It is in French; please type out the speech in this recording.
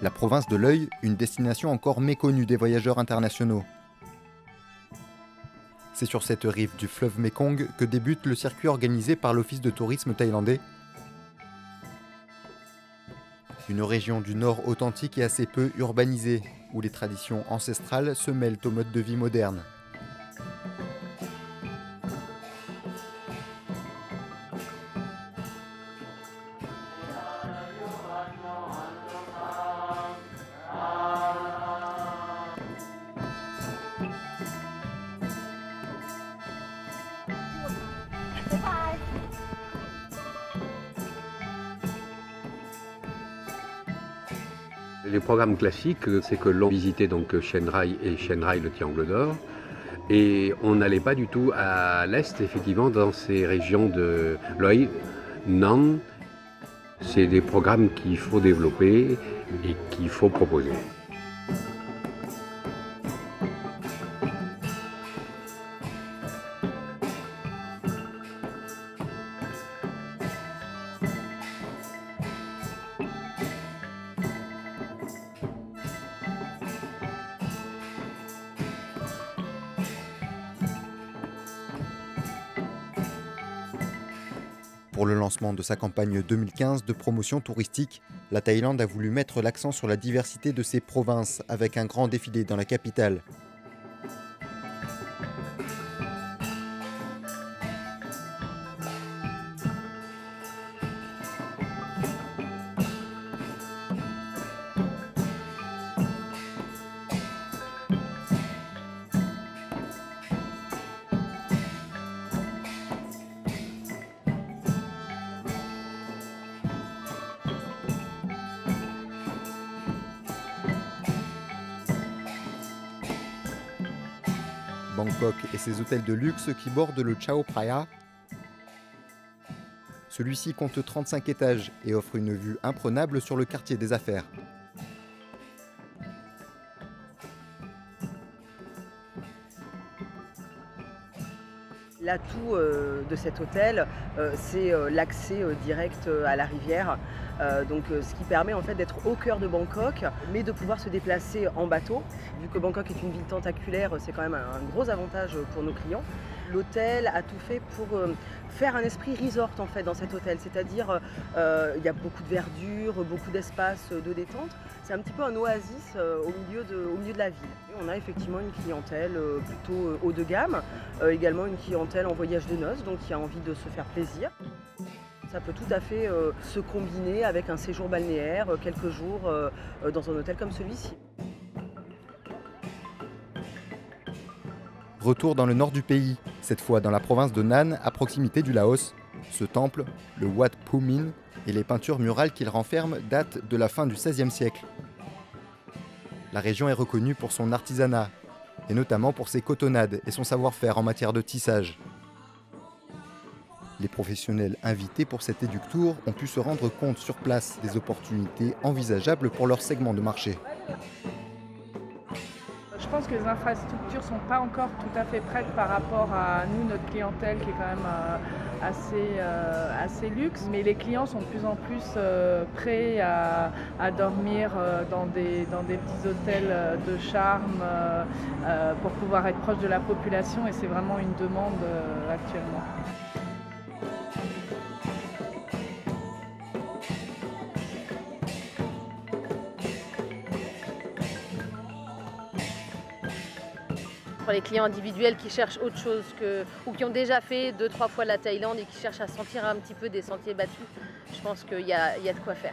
La province de l'Œil, une destination encore méconnue des voyageurs internationaux. C'est sur cette rive du fleuve Mékong que débute le circuit organisé par l'Office de tourisme thaïlandais. Une région du nord authentique et assez peu urbanisée, où les traditions ancestrales se mêlent au mode de vie moderne. Les programmes classiques, c'est que l'on visitait donc Chiang Rai et Chiang Rai, le Triangle d'Or. Et on n'allait pas du tout à l'est, effectivement, dans ces régions de Loei, Nan. C'est des programmes qu'il faut développer et qu'il faut proposer. Pour le lancement de sa campagne 2015 de promotion touristique, la Thaïlande a voulu mettre l'accent sur la diversité de ses provinces avec un grand défilé dans la capitale. Bangkok et ses hôtels de luxe qui bordent le Chao Phraya. Celui-ci compte 35 étages et offre une vue imprenable sur le quartier des affaires. L'atout de cet hôtel, c'est l'accès direct à la rivière. Ce qui permet en fait d'être au cœur de Bangkok, mais de pouvoir se déplacer en bateau. Vu que Bangkok est une ville tentaculaire, c'est quand même un gros avantage pour nos clients. L'hôtel a tout fait pour faire un esprit resort en fait dans cet hôtel, c'est-à-dire il y a beaucoup de verdure, beaucoup d'espace de détente. C'est un petit peu un oasis au milieu de la ville. Et on a effectivement une clientèle plutôt haut de gamme, également une clientèle en voyage de noces, donc qui a envie de se faire plaisir. Ça peut tout à fait se combiner avec un séjour balnéaire, quelques jours dans un hôtel comme celui-ci. Retour dans le nord du pays, cette fois dans la province de Nan, à proximité du Laos. Ce temple, le Wat Phu Min, et les peintures murales qu'il renferme datent de la fin du XVIe siècle. La région est reconnue pour son artisanat, et notamment pour ses cotonnades et son savoir-faire en matière de tissage. Les professionnels invités pour cet Educ-Tour ont pu se rendre compte sur place des opportunités envisageables pour leur segment de marché. Je pense que les infrastructures ne sont pas encore tout à fait prêtes par rapport à nous, notre clientèle qui est quand même assez luxe. Mais les clients sont de plus en plus prêts à dormir dans des petits hôtels de charme pour pouvoir être proche de la population et c'est vraiment une demande actuellement. Pour les clients individuels qui cherchent autre chose ou qui ont déjà fait 2-3 fois la Thaïlande et qui cherchent à sentir un petit peu des sentiers battus, je pense qu'il y a de quoi faire.